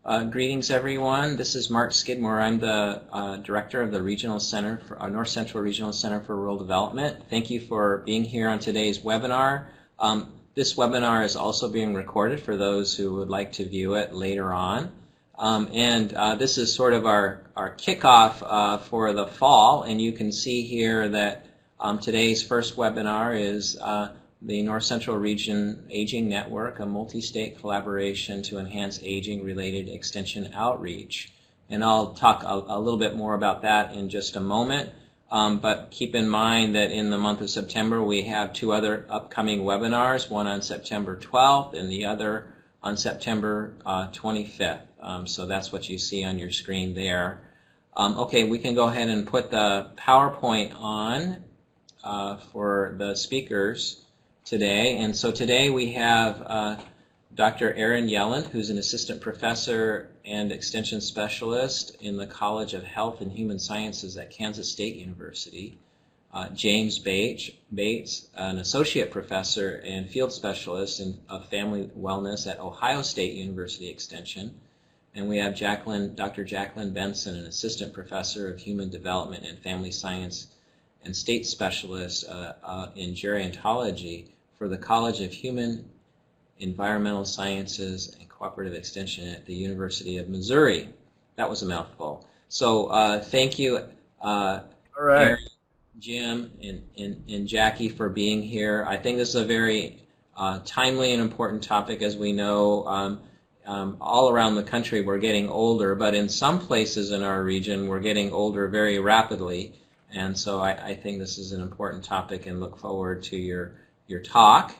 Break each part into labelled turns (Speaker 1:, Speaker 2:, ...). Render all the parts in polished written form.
Speaker 1: Greetings, everyone. This is Mark Skidmore. I'm the Director of the Regional Center for North Central Regional Center for Rural Development. Thank you for being here on today's webinar. This webinar is also being recorded for those who would like to view it later on. This is sort of our kickoff for the fall, and you can see here that today's first webinar is the North Central Region Aging Network, a multi-state collaboration to enhance aging-related extension outreach. And I'll talk a little bit more about that in just a moment. But keep in mind that in the month of September we have two other upcoming webinars, one on September 12th and the other on September 25th. So that's what you see on your screen there. Okay, we can go ahead and put the PowerPoint on for the speakers today. And so today we have Dr. Erin Yelland, who's an assistant professor and extension specialist in the College of Health and Human Sciences at Kansas State University. James Bates, an associate professor and field specialist of family wellness at Ohio State University Extension. And we have Dr. Jacquelyn Benson, an assistant professor of human development and family science and state specialist in gerontology for the College of Human Environmental Sciences and Cooperative Extension at the University of Missouri. That was a mouthful. So thank you,
Speaker 2: all right,
Speaker 1: Erin, Jim, and Jackie for being here. I think this is a very timely and important topic. As we know, all around the country we're getting older, but in some places in our region we're getting older very rapidly. And so I think this is an important topic and look forward to your talk.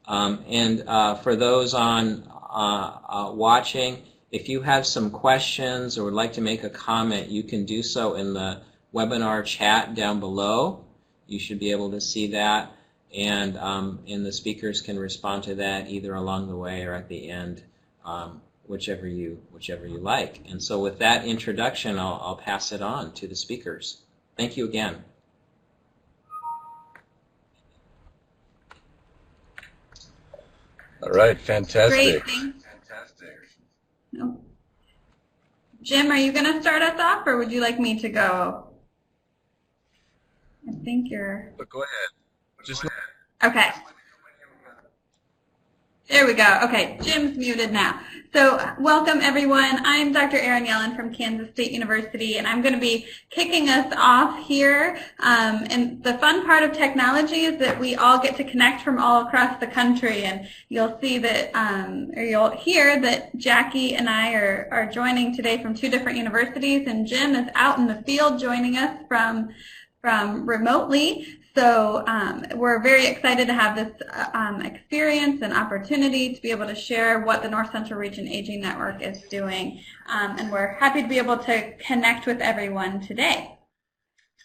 Speaker 1: For those on watching, if you have some questions or would like to make a comment, you can do so in the webinar chat down below. You should be able to see that, and the speakers can respond to that either along the way or at the end, whichever you like. And so with that introduction, I'll pass it on to the speakers. Thank you again.
Speaker 2: All right, fantastic.
Speaker 3: Great, thanks. No. Jim, are you going to start us off, or would you like me to go? I think you're...
Speaker 2: But go ahead.
Speaker 3: Okay. There we go. Okay, Jim's muted now. So welcome, everyone. I'm Dr. Erin Yelland from Kansas State University, and I'm going to be kicking us off here. And the fun part of technology is that we all get to connect from all across the country, and you'll see that, or you'll hear that Jackie and I are joining today from two different universities, and Jim is out in the field joining us from remotely. So we're very excited to have this experience and opportunity to be able to share what the North Central Region Aging Network is doing. And we're happy to be able to connect with everyone today.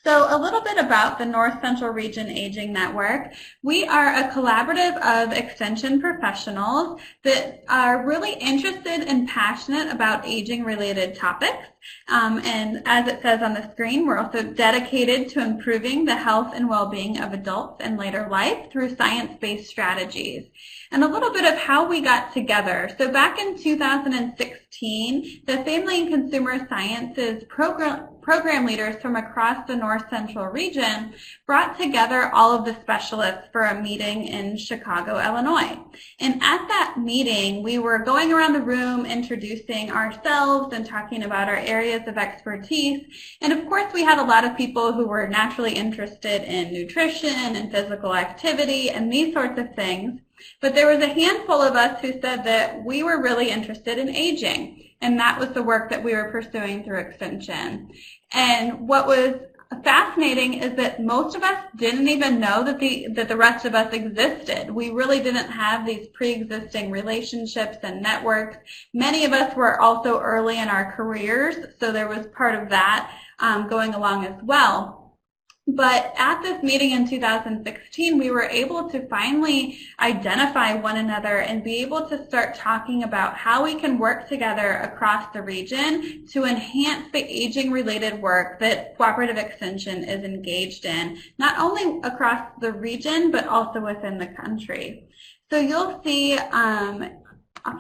Speaker 3: So a little bit about the North Central Region Aging Network. We are a collaborative of extension professionals that are really interested and passionate about aging-related topics. And as it says on the screen, we're also dedicated to improving the health and well-being of adults in later life through science-based strategies. And a little bit of how we got together. So back in 2016, the Family and Consumer Sciences program leaders from across the North Central region brought together all of the specialists for a meeting in Chicago, Illinois. And at that meeting, we were going around the room introducing ourselves and talking about our areas of expertise. And of course, we had a lot of people who were naturally interested in nutrition and physical activity and these sorts of things. But there was a handful of us who said that we were really interested in aging, and that was the work that we were pursuing through Extension. And what was fascinating is that most of us didn't even know that the rest of us existed. We really didn't have these pre-existing relationships and networks. Many of us were also early in our careers, so there was part of that going along as well. But at this meeting in 2016, we were able to finally identify one another and be able to start talking about how we can work together across the region to enhance the aging-related work that Cooperative Extension is engaged in, not only across the region, but also within the country. So you'll see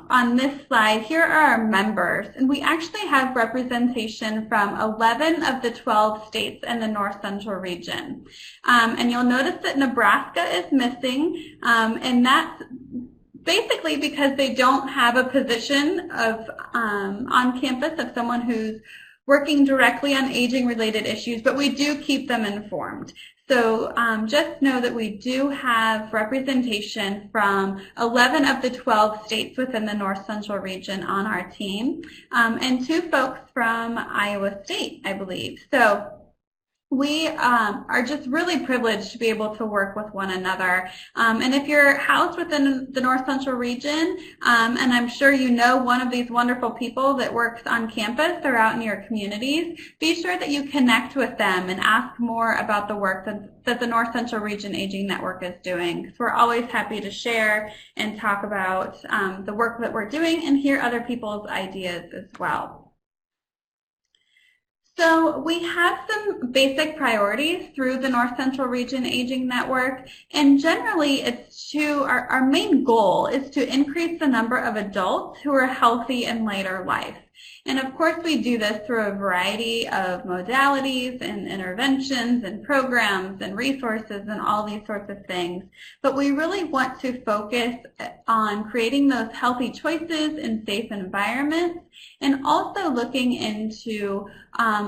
Speaker 3: on this slide, here are our members, and we actually have representation from 11 of the 12 states in the North Central region. And you'll notice that Nebraska is missing, and that's basically because they don't have a position of on campus of someone who's working directly on aging-related issues, but we do keep them informed. So just know that we do have representation from 11 of the 12 states within the North Central region on our team, and 2 folks from Iowa State, I believe. So we are just really privileged to be able to work with one another. And if you're housed within the North Central region, and I'm sure you know one of these wonderful people that works on campus or out in your communities, be sure that you connect with them and ask more about the work that the North Central Region Aging Network is doing. Because we're always happy to share and talk about the work that we're doing and hear other people's ideas as well. So we have some basic priorities through the North Central Region Aging Network, and generally it's our main goal is to increase the number of adults who are healthy in later life. And of course we do this through a variety of modalities and interventions and programs and resources and all these sorts of things. But we really want to focus on creating those healthy choices in safe environments, and also looking into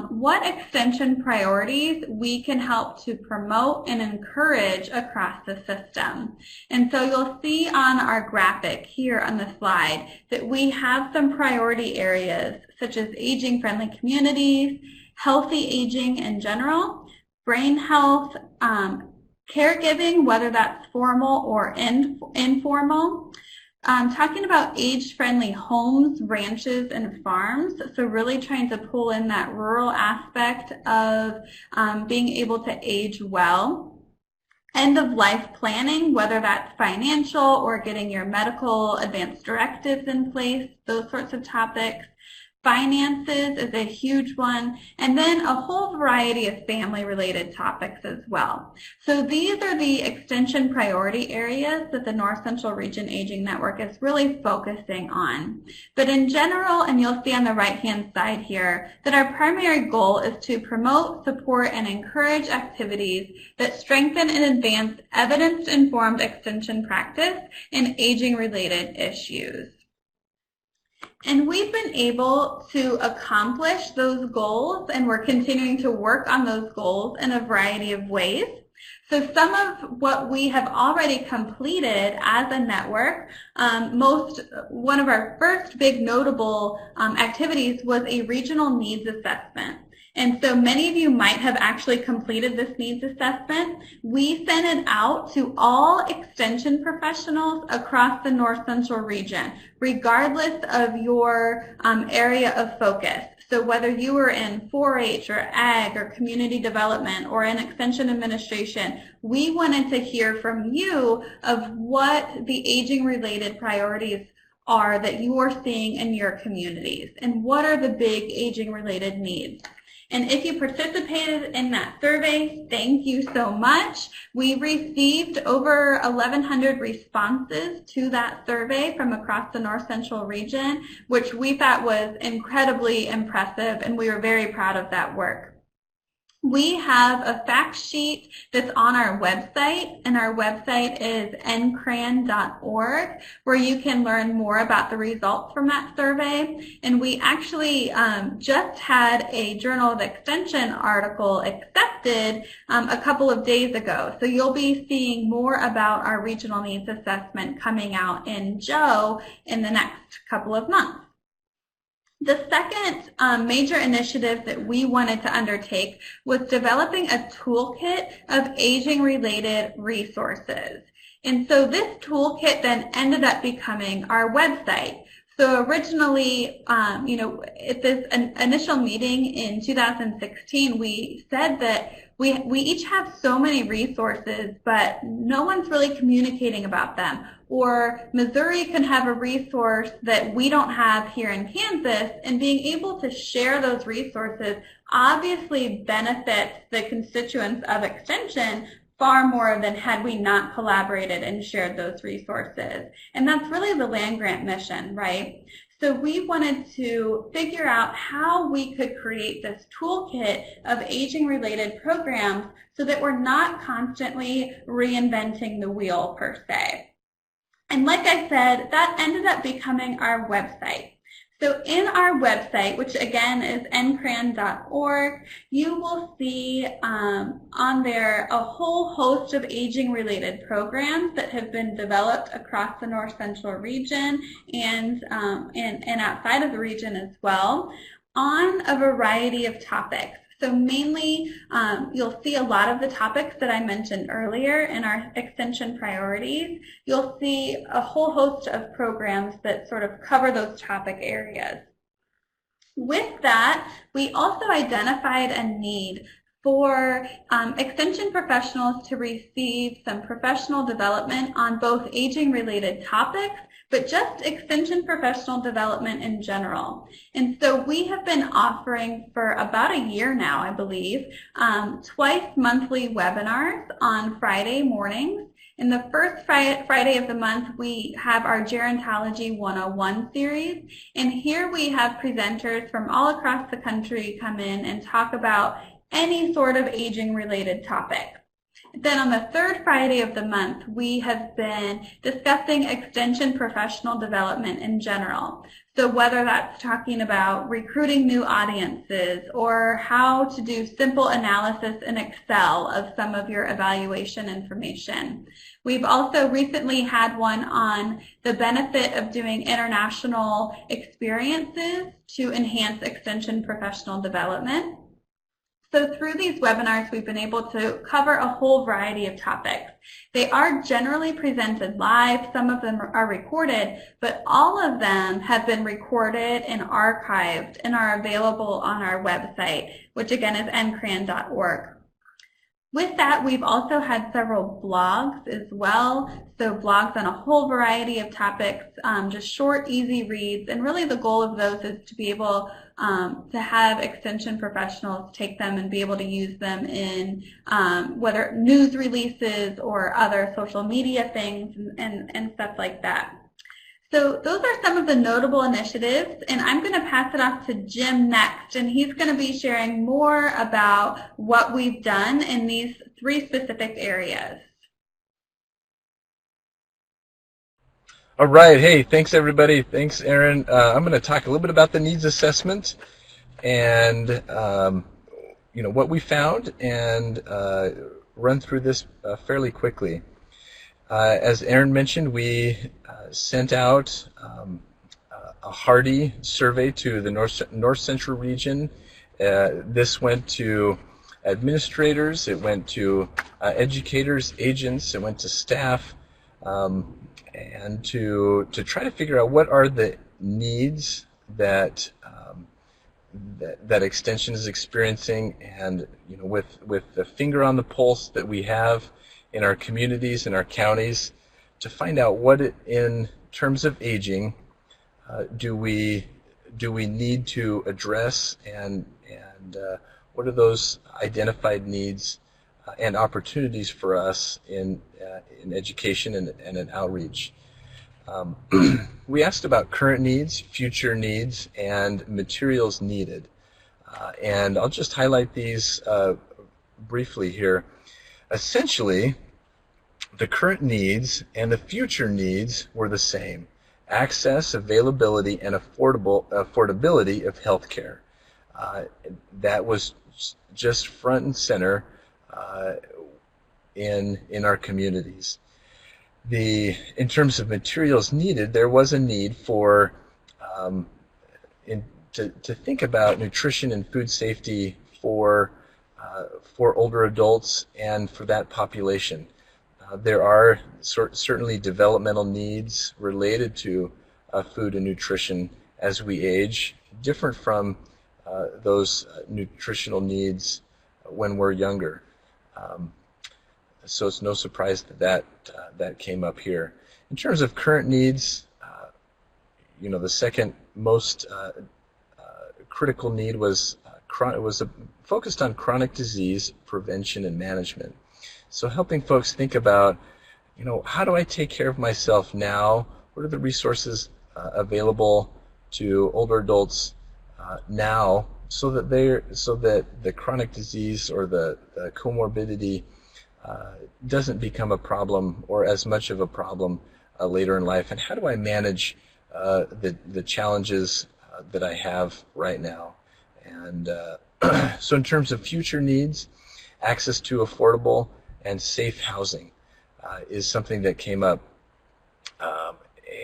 Speaker 3: what extension priorities we can help to promote and encourage across the system. And so you'll see on our graphic here on the slide that we have some priority areas such as aging-friendly communities, healthy aging in general, brain health, caregiving, whether that's formal or informal, talking about age-friendly homes, ranches, and farms, so really trying to pull in that rural aspect of being able to age well. End-of-life planning, whether that's financial or getting your medical advanced directives in place, those sorts of topics. Finances is a huge one, and then a whole variety of family-related topics as well. So these are the extension priority areas that the North Central Region Aging Network is really focusing on. But in general, and you'll see on the right-hand side here, that our primary goal is to promote, support, and encourage activities that strengthen and advance evidence-informed extension practice in aging-related issues. And we've been able to accomplish those goals, and we're continuing to work on those goals in a variety of ways. So some of what we have already completed as a network, one of our first big notable activities was a regional needs assessment. And so many of you might have actually completed this needs assessment. We sent it out to all extension professionals across the North Central region, regardless of your area of focus. So whether you were in 4-H or ag or community development or in extension administration, we wanted to hear from you of what the aging-related priorities are that you are seeing in your communities, and what are the big aging-related needs. And if you participated in that survey, thank you so much. We received over 1,100 responses to that survey from across the North Central region, which we thought was incredibly impressive, and we were very proud of that work. We have a fact sheet that's on our website, and our website is ncran.org, where you can learn more about the results from that survey. And we actually just had a Journal of Extension article accepted a couple of days ago. So you'll be seeing more about our regional needs assessment coming out in JOE in the next couple of months. The second major initiative that we wanted to undertake was developing a toolkit of aging-related resources. And so this toolkit then ended up becoming our website. So originally, at this initial meeting in 2016, we said that we each have so many resources, but no one's really communicating about them. Or Missouri can have a resource that we don't have here in Kansas, and being able to share those resources obviously benefits the constituents of Extension, far more than had we not collaborated and shared those resources. And that's really the land grant mission, right? So we wanted to figure out how we could create this toolkit of aging-related programs so that we're not constantly reinventing the wheel per se. And like I said, that ended up becoming our website. So in our website, which again is ncran.org, you will see on there a whole host of aging-related programs that have been developed across the North Central region and outside of the region as well on a variety of topics. So mainly, you'll see a lot of the topics that I mentioned earlier in our extension priorities. You'll see a whole host of programs that sort of cover those topic areas. With that, we also identified a need for extension professionals to receive some professional development on both aging-related topics, but just extension professional development in general. And so we have been offering for about a year now, I believe, twice monthly webinars on Friday mornings. In the first Friday of the month, we have our Gerontology 101 series. And here we have presenters from all across the country come in and talk about any sort of aging-related topic. Then on the third Friday of the month, we have been discussing extension professional development in general. So whether that's talking about recruiting new audiences or how to do simple analysis in Excel of some of your evaluation information. We've also recently had one on the benefit of doing international experiences to enhance extension professional development. So through these webinars, we've been able to cover a whole variety of topics. They are generally presented live. Some of them are recorded, but all of them have been recorded and archived and are available on our website, which again is ncran.org. With that, we've also had several blogs as well. So blogs on a whole variety of topics, just short, easy reads. And really the goal of those is to be able to have extension professionals take them and be able to use them in whether news releases or other social media things and stuff like that. So those are some of the notable initiatives, and I'm going to pass it off to Jim next, and he's going to be sharing more about what we've done in these three specific areas.
Speaker 2: All right. Hey, thanks, everybody. Thanks, Erin. I'm going to talk a little bit about the needs assessment and what we found and run through this fairly quickly. As Erin mentioned, we sent out a Hardy survey to the North Central region. This went to administrators, it went to educators, agents, it went to staff, and to try to figure out what are the needs that that extension is experiencing, and with the finger on the pulse that we have in our communities and our counties, to find out what in terms of aging do we need to address, and what are those identified needs and opportunities for us in education and in outreach. We asked about current needs, future needs, and materials needed. And I'll just highlight these briefly here. Essentially, the current needs and the future needs were the same: access, availability, and affordability of health care. That was just front and center in our communities. In terms of materials needed, there was a need for to think about nutrition and food safety for older adults and for that population. There are certainly developmental needs related to food and nutrition as we age, different from those nutritional needs when we're younger. So it's no surprise that came up here. In terms of current needs, the second most critical need was focused on chronic disease prevention and management. So helping folks think about, how do I take care of myself now? What are the resources available to older adults now, so that the chronic disease or the comorbidity doesn't become a problem or as much of a problem later in life? And how do I manage the challenges that I have right now? And so in terms of future needs, access to affordable and safe housing is something that came up.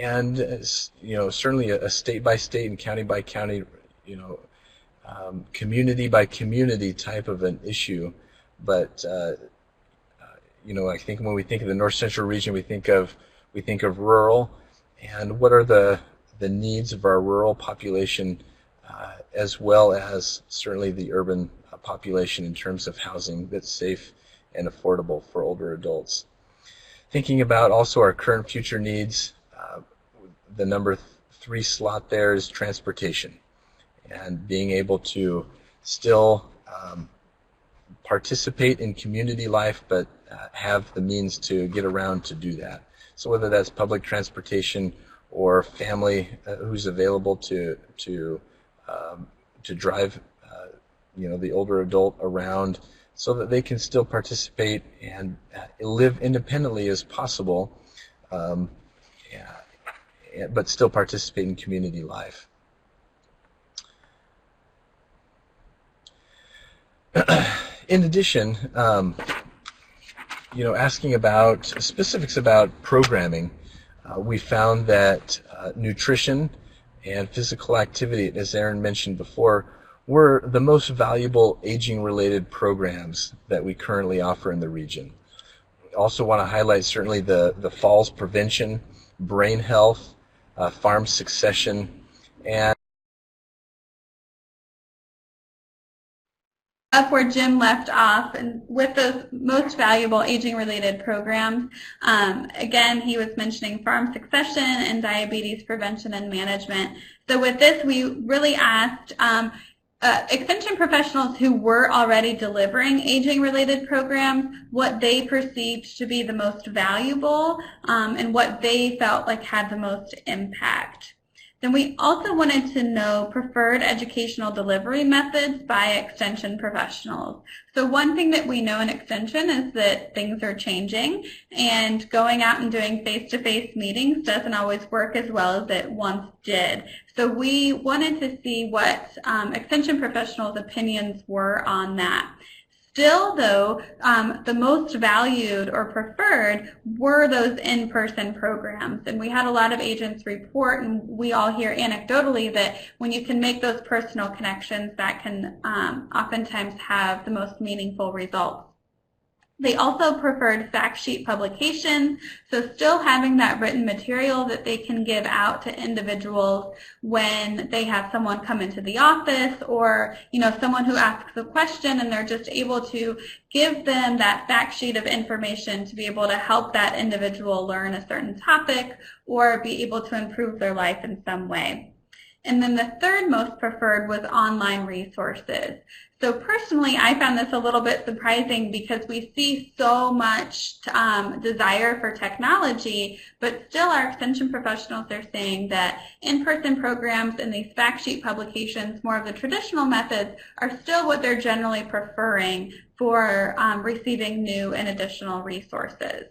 Speaker 2: And certainly a state by state and county by county, community by community type of an issue. But I think when we think of the North Central region, we think of rural, and what are the needs of our rural population, as well as certainly the urban population in terms of housing that's safe and affordable for older adults. Thinking about also our current future needs, the number 3 slot there is transportation, and being able to still participate in community life, but have the means to get around to do that. So whether that's public transportation or family who's available to drive the older adult around, so that they can still participate and live independently as possible, but still participate in community life. In addition, asking about specifics about programming, we found that nutrition and physical activity, as Erin mentioned before, were the most valuable aging-related programs that we currently offer in the region. We also want to highlight certainly the falls prevention, brain health, farm succession, and
Speaker 3: up where Jim left off, and with those most valuable aging-related programs, again, he was mentioning farm succession and diabetes prevention and management. So with this, we really asked extension professionals who were already delivering aging-related programs what they perceived to be the most valuable and what they felt like had the most impact. Then we also wanted to know preferred educational delivery methods by extension professionals. So one thing that we know in extension is that things are changing, and going out and doing face-to-face meetings doesn't always work as well as it once did. So we wanted to see what extension professionals' opinions were on that. Still, though, the most valued or preferred were those in-person programs. And we had a lot of agents report, and we all hear anecdotally, that when you can make those personal connections, that can oftentimes have the most meaningful results. They also preferred fact sheet publications, so still having that written material that they can give out to individuals when they have someone come into the office, or someone who asks a question and they're just able to give them that fact sheet of information to be able to help that individual learn a certain topic or be able to improve their life in some way. And then the third most preferred was online resources. So personally, I found this a little bit surprising because we see so much desire for technology, but still our extension professionals are saying that in-person programs and these fact sheet publications, more of the traditional methods, are still what they're generally preferring for receiving new and additional resources.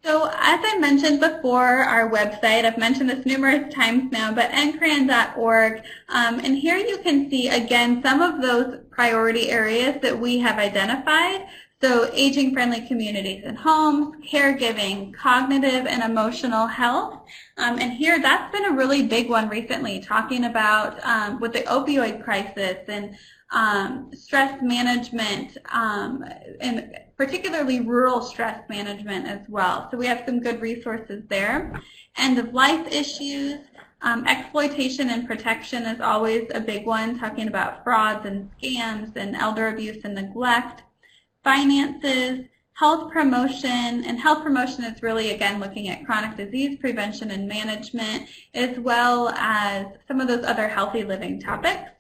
Speaker 3: So as I mentioned before, our website, I've mentioned this numerous times now, but ncran.org, and here you can see again some of those priority areas that we have identified. So aging-friendly communities and homes, caregiving, cognitive and emotional health. And here that's been a really big one recently, talking about with the opioid crisis and stress management, and particularly rural stress management as well. So we have some good resources there. End-of-life issues, exploitation and protection is always a big one, talking about frauds and scams and elder abuse and neglect. Finances, health promotion, and health promotion is really, again, looking at chronic disease prevention and management, as well as some of those other healthy living topics.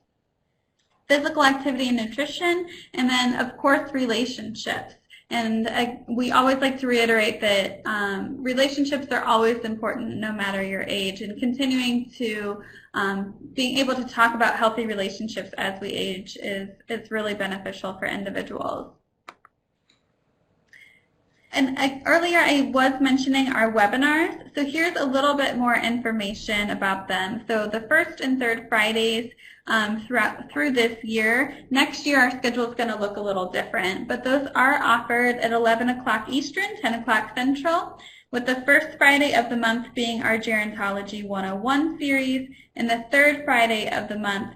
Speaker 3: physical activity and nutrition, and then, of course, relationships. And we always like to reiterate that relationships are always important no matter your age, and continuing to being able to talk about healthy relationships as we age is really beneficial for individuals. And earlier I was mentioning our webinars, so here's a little bit more information about them. So the first and third Fridays through this year. Next year our schedule is going to look a little different, but those are offered at 11 o'clock Eastern, 10 o'clock Central, with the first Friday of the month being our Gerontology 101 series, and the third Friday of the month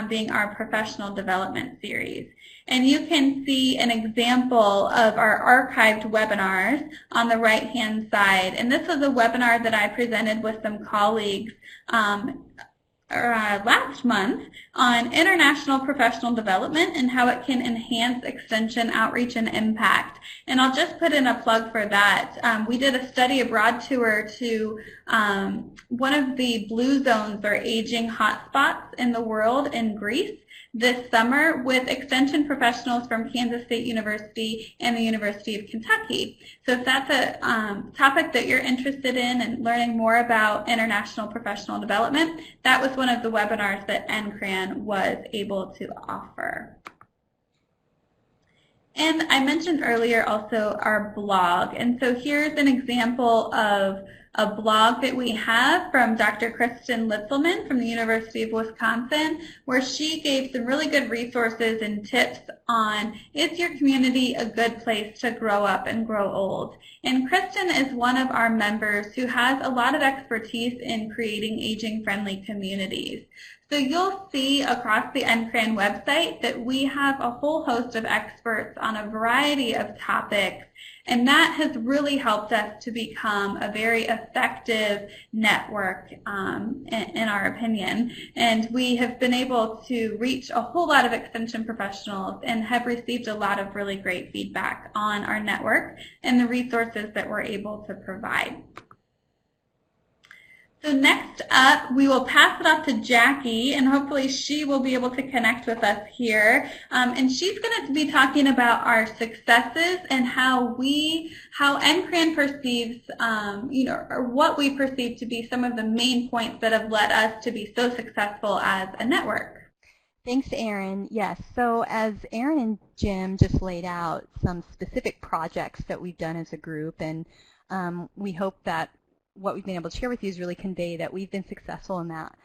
Speaker 3: being our Professional Development series. And you can see an example of our archived webinars on the right-hand side. And this was a webinar that I presented with some colleagues last month on international professional development and how it can enhance extension, outreach, and impact. And I'll just put in a plug for that. We did a study abroad tour to one of the blue zones or aging hotspots in the world in Greece this summer with extension professionals from Kansas State University and the University of Kentucky. So if that's a topic that you're interested in and learning more about international professional development, that was one of the webinars that NCRAN was able to offer. And I mentioned earlier also our blog. And so here's an example of a blog that we have from Dr. Kristen Litzelman from the University of Wisconsin, where she gave some really good resources and tips on, is your community a good place to grow up and grow old? And Kristen is one of our members who has a lot of expertise in creating aging-friendly communities. So you'll see across the NCRAN website that we have a whole host of experts on a variety of topics, and that has really helped us to become a very effective network, in our opinion. And we have been able to reach a whole lot of extension professionals and have received a lot of really great feedback on our network and the resources that we're able to provide. So next up, we will pass it off to Jackie, and hopefully she will be able to connect with us here. And she's going to be talking about our successes and how NCRAN perceives, or what we perceive to be some of the main points that have led us to be so successful as a network.
Speaker 4: Thanks, Erin. Yes, so as Erin and Jim just laid out some specific projects that we've done as a group, and we hope that what we've been able to share with you is really convey that we've been successful in that,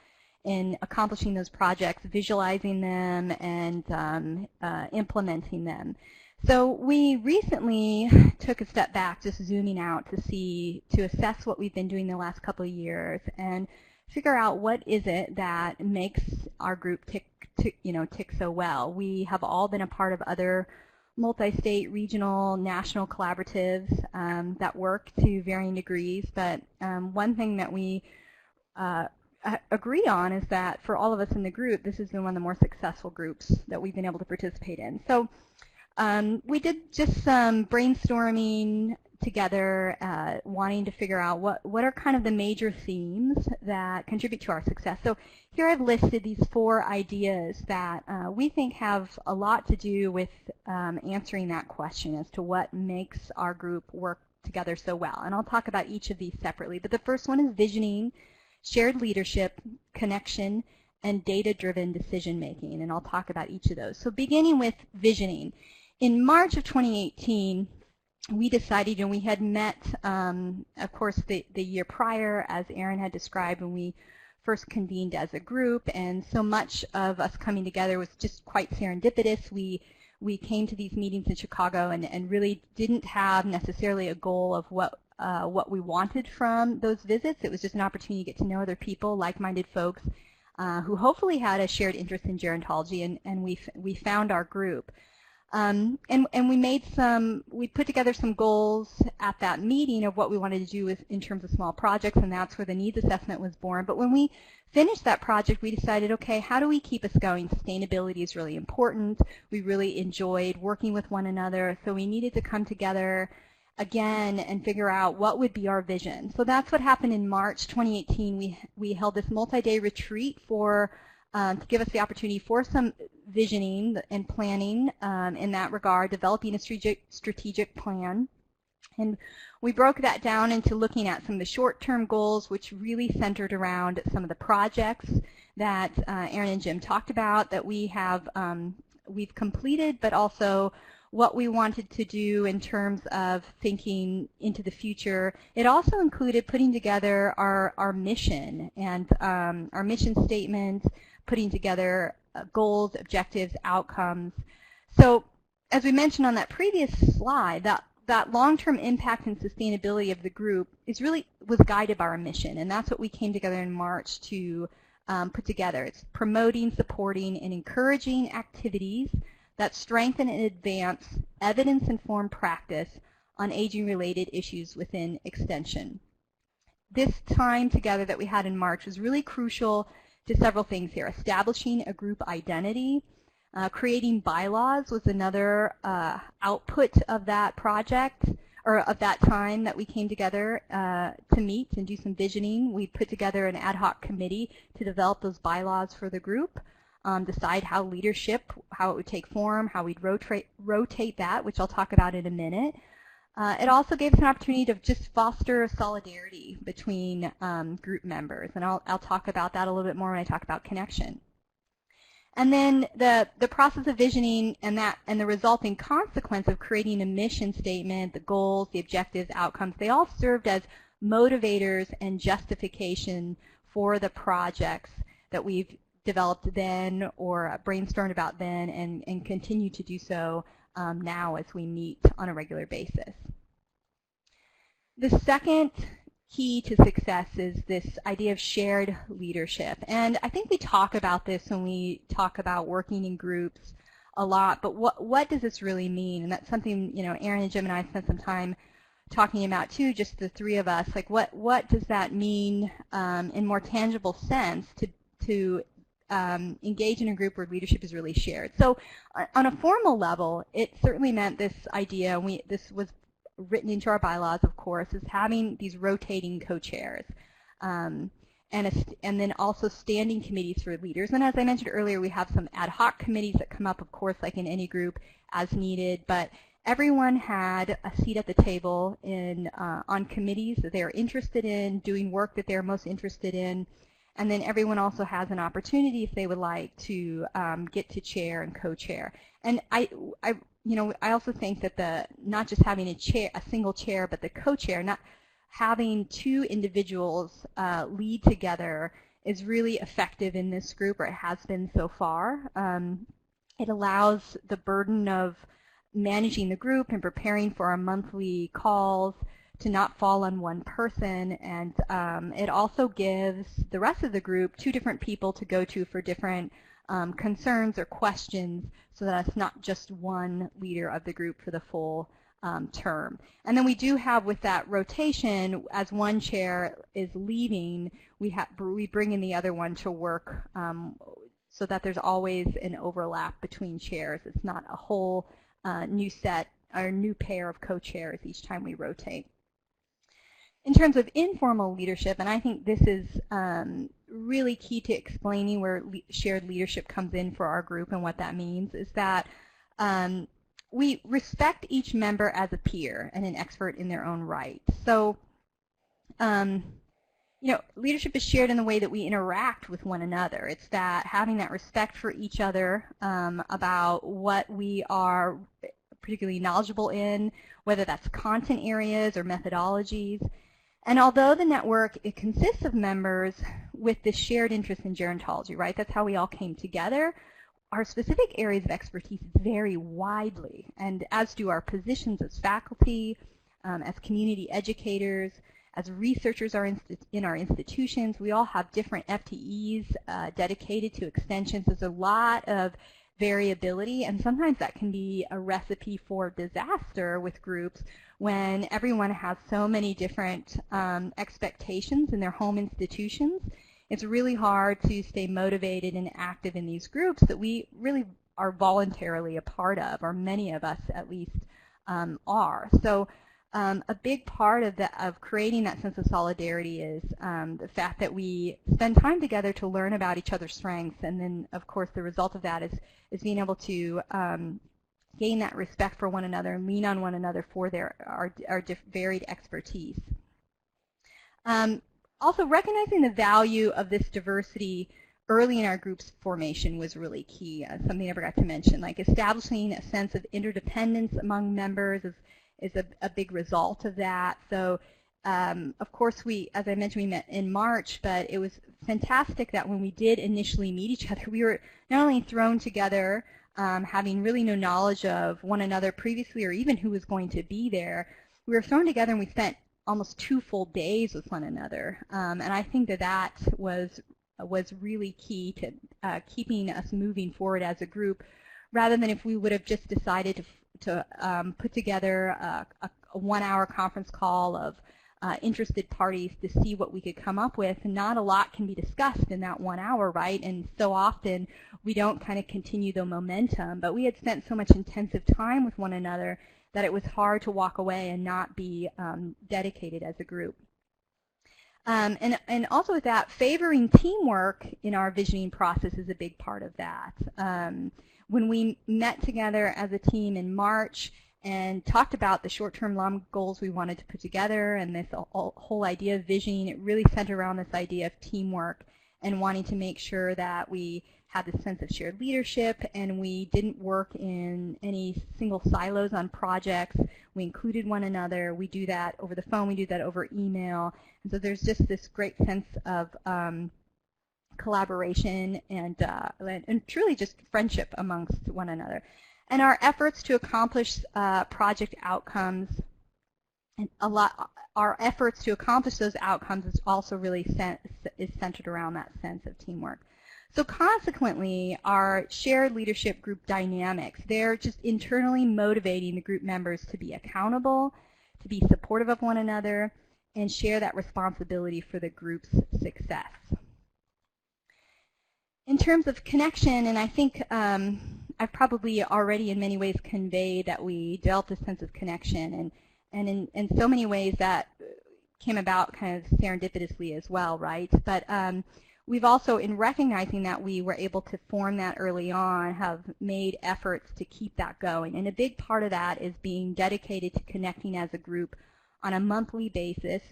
Speaker 4: in accomplishing those projects, visualizing them, and implementing them. So we recently took a step back, just zooming out to assess what we've been doing the last couple of years and figure out what is it that makes our group tick so well. We have all been a part of other multi-state, regional, national collaboratives that work to varying degrees, but one thing that we agree on is that for all of us in the group, this has been one of the more successful groups that we've been able to participate in. So we did just some brainstorming together, wanting to figure out what are kind of the major themes that contribute to our success. So here I've listed these 4 ideas that we think have a lot to do with answering that question as to what makes our group work together so well. And I'll talk about each of these separately. But the first one is visioning, shared leadership, connection, and data-driven decision-making. And I'll talk about each of those. So beginning with visioning. In March of 2018, we decided, and we had met, of course, the year prior, as Erin had described, when we first convened as a group, and so much of us coming together was just quite serendipitous. We came to these meetings in Chicago and really didn't have necessarily a goal of what we wanted from those visits. It was just an opportunity to get to know other people, like-minded folks, who hopefully had a shared interest in gerontology, and we found our group. And we put together some goals at that meeting of what we wanted to do in terms of small projects, and that's where the needs assessment was born. But when we finished that project, we decided, okay, how do we keep us going? Sustainability is really important. We really enjoyed working with one another, so we needed to come together again and figure out what would be our vision. So that's what happened in March 2018. We held this multi-day retreat to give us the opportunity for some visioning and planning in that regard, developing a strategic plan. And we broke that down into looking at some of the short-term goals, which really centered around some of the projects that Erin and Jim talked about that we have we've completed, but also what we wanted to do in terms of thinking into the future. It also included putting together our mission and our mission statement, putting together goals, objectives, outcomes. So as we mentioned on that previous slide, that long-term impact and sustainability of the group was guided by our mission, and that's what we came together in March to put together. It's promoting, supporting, and encouraging activities that strengthen and advance evidence-informed practice on aging-related issues within Extension. This time together that we had in March was really crucial to several things here. Establishing a group identity, creating bylaws was another output of that project, or of that time that we came together to meet and do some visioning. We put together an ad hoc committee to develop those bylaws for the group, decide how leadership, how it would take form, how we'd rotate that, which I'll talk about in a minute. It also gave us an opportunity to just foster solidarity between group members, and I'll talk about that a little bit more when I talk about connection. And then the process of visioning and the resulting consequence of creating a mission statement, the goals, the objectives, outcomes, they all served as motivators and justification for the projects that we've developed then or brainstormed about then and continue to do so now as we meet on a regular basis. The second key to success is this idea of shared leadership. And I think we talk about this when we talk about working in groups a lot, but what does this really mean? And that's something, you know, Erin and Jim and I spent some time talking about too, just the three of us. Like what does that mean in more tangible sense to engage in a group where leadership is really shared? So on a formal level, it certainly meant this idea, this was written into our bylaws, of course, is having these rotating co-chairs, and then also standing committees for leaders. And as I mentioned earlier, we have some ad hoc committees that come up, of course, like in any group, as needed. But everyone had a seat at the table on committees that they are interested in, doing work that they're most interested in. And then everyone also has an opportunity, if they would like, to get to chair and co-chair. And I also think that not just having a single chair, but the co-chair, not having two individuals lead together is really effective in this group, or it has been so far. It allows the burden of managing the group and preparing for our monthly calls to not fall on one person, and it also gives the rest of the group two different people to go to for different concerns or questions, so that it's not just one leader of the group for the full term. And then we do have, with that rotation, as one chair is leaving, we bring in the other one to work so that there's always an overlap between chairs. It's not a whole new set or new pair of co-chairs each time we rotate. In terms of informal leadership, and I think this is really key to explaining where shared leadership comes in for our group and what that means, is that we respect each member as a peer and an expert in their own right. So, leadership is shared in the way that we interact with one another. It's that having that respect for each other about what we are particularly knowledgeable in, whether that's content areas or methodologies. And although the network, it consists of members with this shared interest in gerontology, right? That's how we all came together. Our specific areas of expertise vary widely, and as do our positions as faculty, as community educators, as researchers are in our institutions. We all have different FTEs dedicated to extensions. There's a lot of variability, and sometimes that can be a recipe for disaster with groups when everyone has so many different expectations in their home institutions. It's really hard to stay motivated and active in these groups that we really are voluntarily a part of, or many of us at least are. So a big part of creating that sense of solidarity is the fact that we spend time together to learn about each other's strengths, and then of course the result of that is being able to gain that respect for one another and lean on one another for our varied expertise. Also, recognizing the value of this diversity early in our group's formation was really key, something I never got to mention. Like establishing a sense of interdependence among members is a big result of that. So, of course, as I mentioned, we met in March, but it was fantastic that when we did initially meet each other, we were not only thrown together, having really no knowledge of one another previously or even who was going to be there, we were thrown together and we spent almost 2 full days with one another. And I think that was really key to keeping us moving forward as a group, rather than if we would have just decided to put together a 1-hour conference call of interested parties to see what we could come up with. And not a lot can be discussed in that 1 hour, right? And so often we don't kind of continue the momentum. But we had spent so much intensive time with one another that it was hard to walk away and not be dedicated as a group. And also with that, favoring teamwork in our visioning process is a big part of that. When we met together as a team in March and talked about the short-term long goals we wanted to put together and this whole idea of visioning, it really centered around this idea of teamwork and wanting to make sure that we had this sense of shared leadership and we didn't work in any single silos on projects. We included one another. We do that over the phone. We do that over email. And so there's just this great sense of collaboration and truly just friendship amongst one another. And our efforts to accomplish project outcomes, and our efforts to accomplish those outcomes is also really centered around that sense of teamwork. So consequently, our shared leadership group dynamics, they're just internally motivating the group members to be accountable, to be supportive of one another, and share that responsibility for the group's success. In terms of connection, and I think I've probably already in many ways conveyed that we developed a sense of connection, and in so many ways that came about kind of serendipitously as well, right? But we've also, in recognizing that we were able to form that early on, have made efforts to keep that going. And a big part of that is being dedicated to connecting as a group on a monthly basis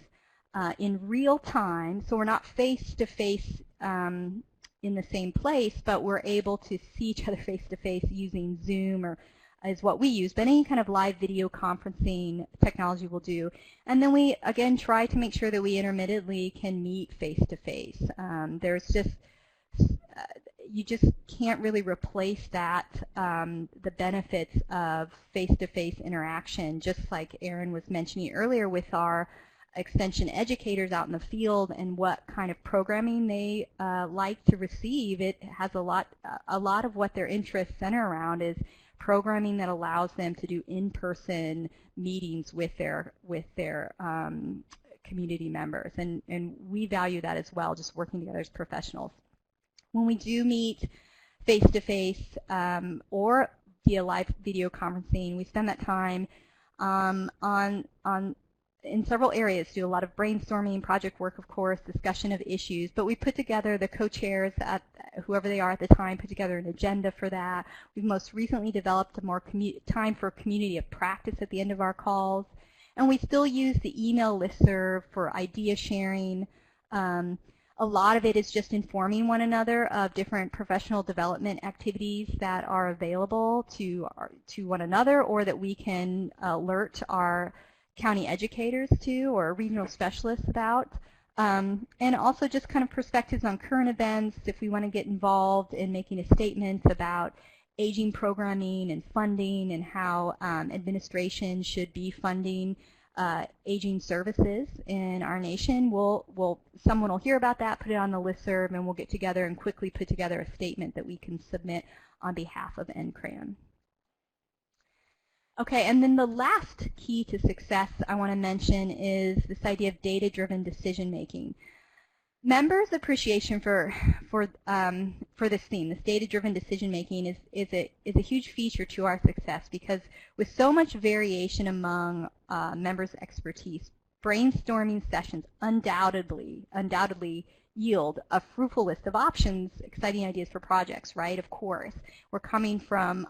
Speaker 4: in real time. So we're not face-to-face in the same place, but we're able to see each other face-to-face using Zoom or is what we use, but any kind of live video conferencing technology will do. And then we, again, try to make sure that we intermittently can meet face-to-face. There's just, you just can't really replace that, the benefits of face-to-face interaction, just like Erin was mentioning earlier with our extension educators out in the field and what kind of programming they like to receive. It has a lot of what their interests center around is programming that allows them to do in-person meetings with their community members, and we value that as well, just working together as professionals. When we do meet face-to-face or via live video conferencing, we spend that time in several areas, do a lot of brainstorming, project work, of course, discussion of issues, but we put together, the co-chairs, whoever they are at the time, put together an agenda for that. We've most recently developed a more time for community of practice at the end of our calls, and we still use the email listserv for idea sharing. A lot of it is just informing one another of different professional development activities that are available to one another or that we can alert our county educators to or regional specialists about, and also just kind of perspectives on current events if we want to get involved in making a statement about aging programming and funding and how administration should be funding aging services in our nation. Someone will hear about that, put it on the listserv, and we'll get together and quickly put together a statement that we can submit on behalf of NCRAN. Okay, and then the last key to success I want to mention is this idea of data-driven decision-making. members' appreciation for this theme, this data-driven decision-making, is a huge feature to our success, because with so much variation among members' expertise, brainstorming sessions undoubtedly yield a fruitful list of options, exciting ideas for projects, right? Of course. We're coming from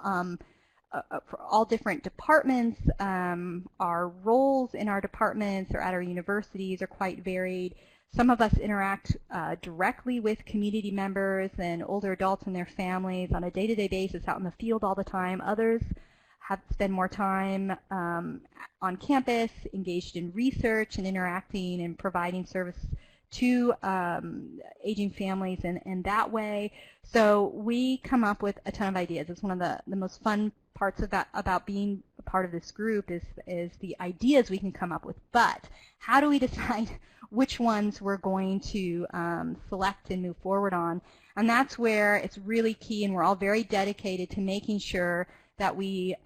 Speaker 4: for all different departments. Our roles in our departments or at our universities are quite varied. Some of us interact directly with community members and older adults and their families on a day-to-day basis out in the field all the time. Others spend more time on campus, engaged in research and interacting and providing service to aging families in that way. So we come up with a ton of ideas. It's one of the most fun parts about being a part of this group is the ideas we can come up with. But how do we decide which ones we're going to select and move forward on? And that's where it's really key, and we're all very dedicated to making sure that we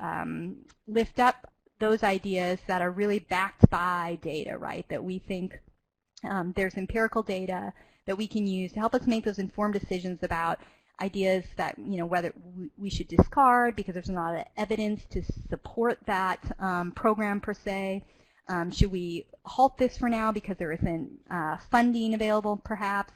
Speaker 4: lift up those ideas that are really backed by data, right? That we think there's empirical data that we can use to help us make those informed decisions about ideas that, whether we should discard because there's not a lot of evidence to support that program per se. Should we halt this for now because there isn't funding available perhaps?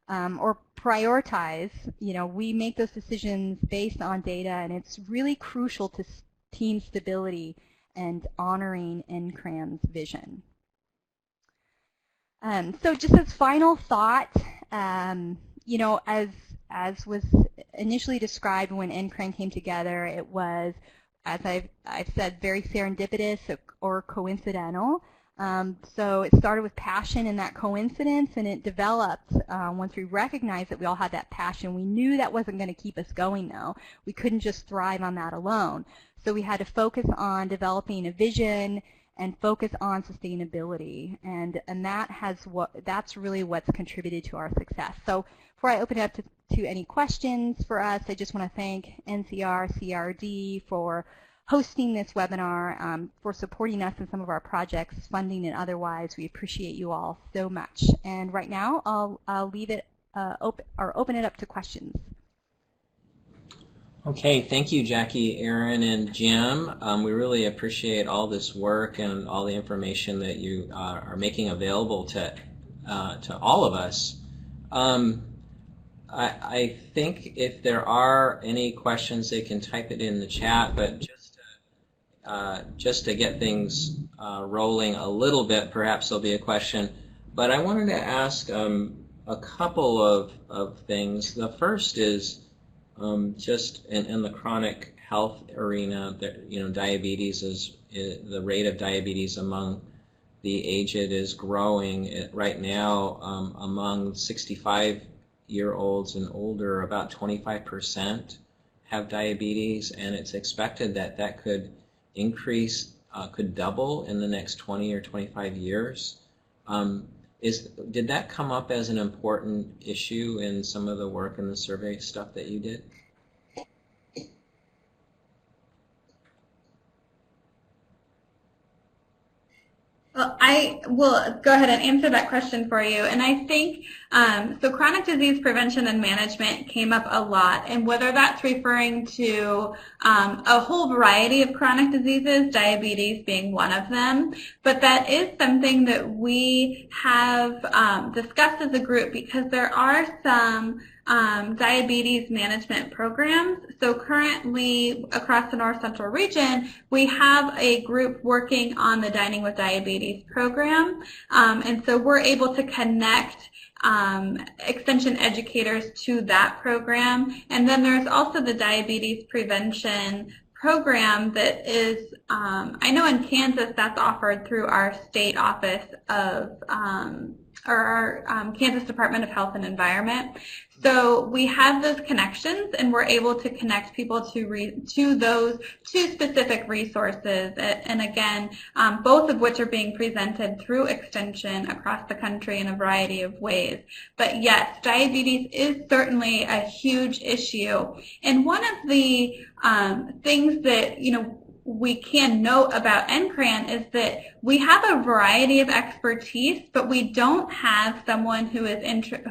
Speaker 4: Or prioritize, we make those decisions based on data, and it's really crucial to team stability and honoring NCRAM's vision. So just as final thought, as was initially described when NCRAM came together, it was, as I've said, very serendipitous or coincidental. So it started with passion and that coincidence, and it developed once we recognized that we all had that passion. We knew that wasn't going to keep us going, though. We couldn't just thrive on that alone. So we had to focus on developing a vision and focus on sustainability, and that's really what's contributed to our success. So before I open it up to any questions for us, I just want to thank NCRCRD for hosting this webinar, for supporting us in some of our projects, funding and otherwise. We appreciate you all so much. And right now, I'll leave it open it up to questions.
Speaker 1: Okay, thank you, Jackie, Erin, and Jim. We really appreciate all this work and all the information that you are making available to all of us. I think if there are any questions, they can type it in the chat, but just to get things rolling a little bit, perhaps there'll be a question. But I wanted to ask a couple of things. The first is just in the chronic health arena, diabetes the rate of diabetes among the aged is growing. Right now, among 65-year-olds and older, about 25% have diabetes, and it's expected that could increase, could double in the next 20 or 25 years. Did that come up as an important issue in some of the work and the survey stuff that you did?
Speaker 3: Well, I will go ahead and answer that question for you. And I think, so chronic disease prevention and management came up a lot, and whether that's referring to a whole variety of chronic diseases, diabetes being one of them, but that is something that we have discussed as a group, because there are some diabetes management programs. So currently across the North Central region, we have a group working on the Dining with Diabetes program. And so we're able to connect extension educators to that program. And then there's also the diabetes prevention program that is, I know in Kansas that's offered through our state office of, or our Kansas Department of Health and Environment. So we have those connections, and we're able to connect people to those two specific resources, and again, both of which are being presented through Extension across the country in a variety of ways. But yes, diabetes is certainly a huge issue, and one of the things that we can note about NCRAN is that we have a variety of expertise, but we don't have someone who is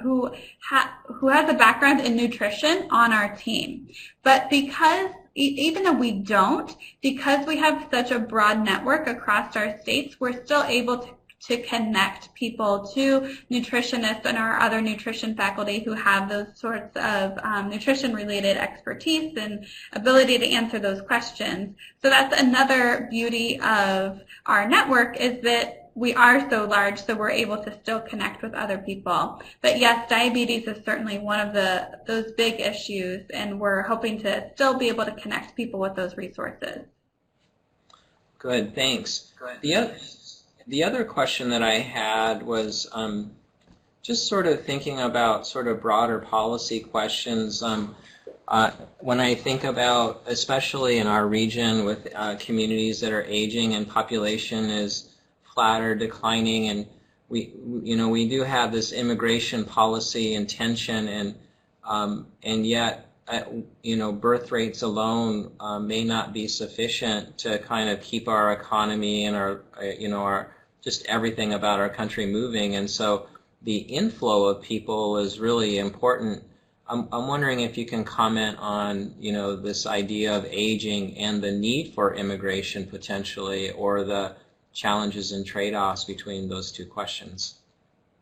Speaker 3: who has a background in nutrition on our team. But because even though we don't, because we have such a broad network across our states, we're still able to connect people to nutritionists and our other nutrition faculty who have those sorts of nutrition-related expertise and ability to answer those questions. So that's another beauty of our network, is that we are so large, so we're able to still connect with other people. But yes, diabetes is certainly one of those big issues, and we're hoping to still be able to connect people with those resources.
Speaker 1: Good, thanks. The other question that I had was just sort of thinking about sort of broader policy questions. When I think about, especially in our region with communities that are aging and population is flat or declining, and we do have this immigration policy intention, and yet birth rates alone may not be sufficient to kind of keep our economy and our just everything about our country moving, and so the inflow of people is really important. I'm wondering if you can comment on this idea of aging and the need for immigration potentially, or the challenges and trade-offs between those two questions.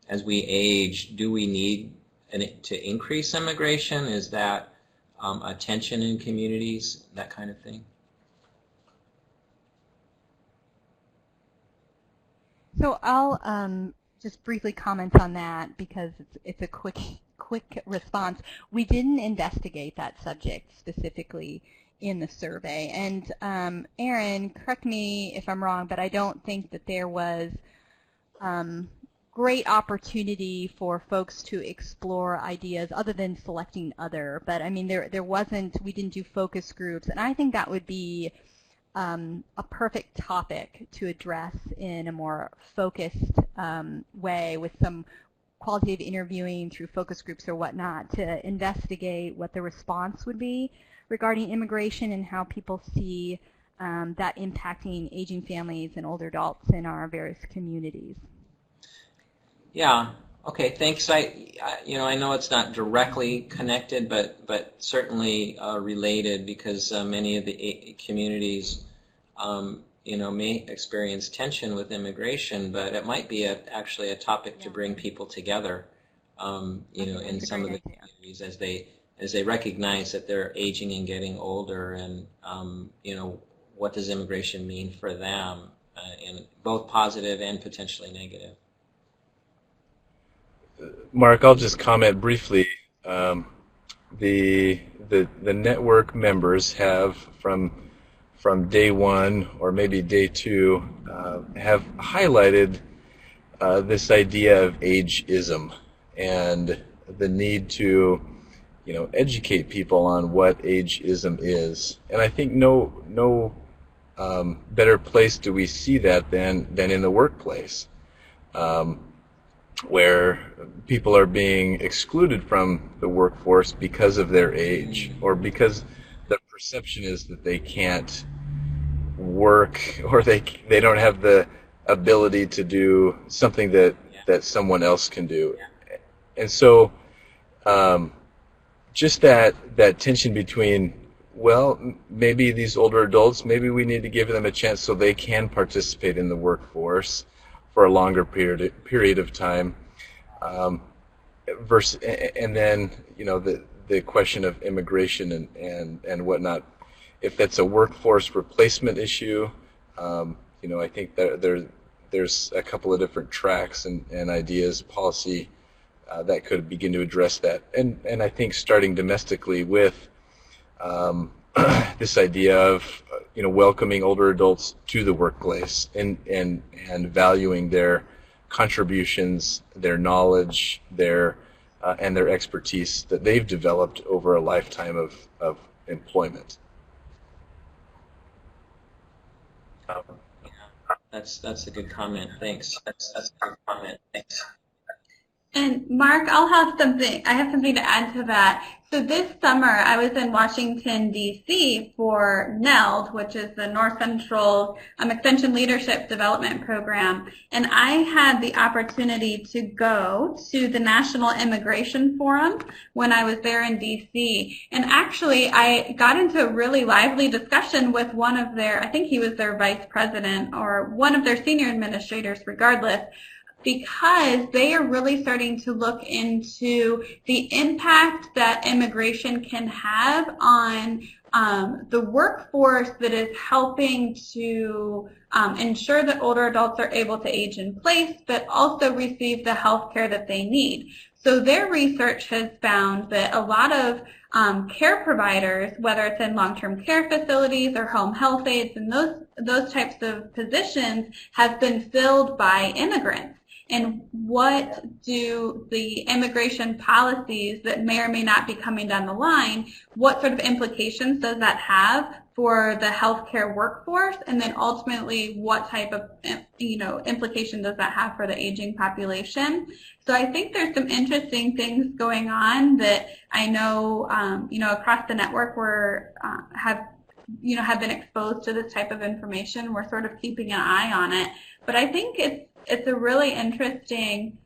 Speaker 1: As we age, do we need to increase immigration? Is that a tension in communities, that kind of thing?
Speaker 4: So I'll just briefly comment on that because it's a quick response. We didn't investigate that subject specifically in the survey. And Erin, correct me if I'm wrong, but I don't think that there was great opportunity for folks to explore ideas other than selecting other. But I mean, we didn't do focus groups, and I think that would be a perfect topic to address in a more focused way, with some qualitative interviewing through focus groups or whatnot, to investigate what the response would be regarding immigration and how people see that impacting aging families and older adults in our various communities.
Speaker 1: Yeah. Okay. Thanks. I know it's not directly connected, but certainly related, because many of the communities, may experience tension with immigration, but it might be actually a topic to bring people together, in some of the communities as they recognize that they're aging and getting older, and what does immigration mean for them, in both positive and potentially negative.
Speaker 2: Mark, I'll just comment briefly. The network members have from day one or maybe day two have highlighted this idea of ageism and the need to educate people on what ageism is. And I think no better place do we see that than in the workplace, where people are being excluded from the workforce because of their age, or because the perception is that they can't work, or they don't have the ability to do something that someone else can do. And so just that tension between, well, maybe these older adults, maybe we need to give them a chance so they can participate in the workforce for a longer period of time, versus, and then the question of immigration and whatnot. If that's a workforce replacement issue, I think that there's a couple of different tracks and ideas, policy that could begin to address that. And I think starting domestically with this idea of welcoming older adults to the workplace and valuing their contributions, their knowledge, and their expertise that they've developed over a lifetime of employment.
Speaker 1: That's a good comment. Thanks. That's a good comment. Thanks.
Speaker 3: And Mark, I have something to add to that. So this summer, I was in Washington, D.C. for NELD, which is the North Central Extension Leadership Development Program, and I had the opportunity to go to the National Immigration Forum when I was there in D.C. And actually, I got into a really lively discussion with one of their, I think he was their vice president or one of their senior administrators regardless, because they are really starting to look into the impact that immigration can have on the workforce that is helping to ensure that older adults are able to age in place, but also receive the health care that they need. So their research has found that a lot of care providers, whether it's in long-term care facilities or home health aides and those types of positions, have been filled by immigrants. And what do the immigration policies that may or may not be coming down the line, what sort of implications does that have for the healthcare workforce? And then ultimately, what type of implication does that have for the aging population? So I think there's some interesting things going on that I know, across the network have been exposed to this type of information. We're sort of keeping an eye on it. But I think it's a really interesting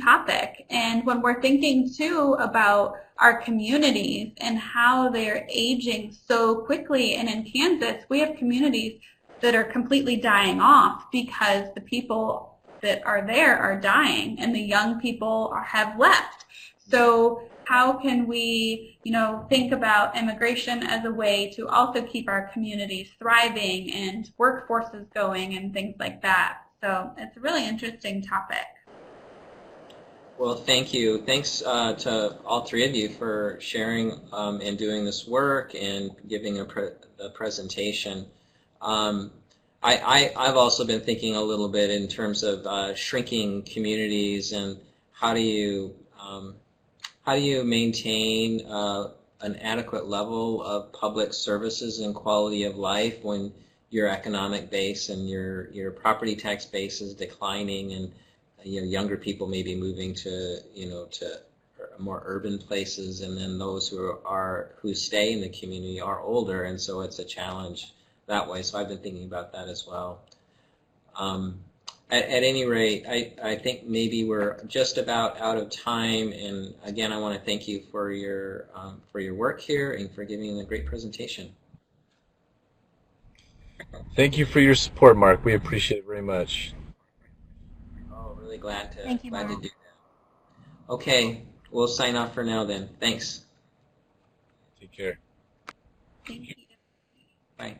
Speaker 3: topic. And when we're thinking too about our communities and how they're aging so quickly, and in Kansas we have communities that are completely dying off because the people that are there are dying and the young people have left. So how can we, think about immigration as a way to also keep our communities thriving and workforces going and things like that? So it's a really interesting topic.
Speaker 1: Well, thank you. Thanks to all three of you for sharing and doing this work and giving a presentation. I've also been thinking a little bit in terms of shrinking communities and how do you maintain an adequate level of public services and quality of life when your economic base and your property tax base is declining, and younger people may be moving to more urban places, and then those who stay in the community are older, and so it's a challenge that way. So I've been thinking about that as well. At any rate, I think maybe we're just about out of time, and again, I want to thank you for your work here and for giving a great presentation.
Speaker 2: Thank you for your support, Mark. We appreciate it very much.
Speaker 1: Oh, really glad to
Speaker 4: Thank you,
Speaker 1: do
Speaker 4: Mark.
Speaker 1: that. Okay, we'll sign off for now then. Thanks.
Speaker 2: Take care.
Speaker 3: Thank you.
Speaker 1: Bye.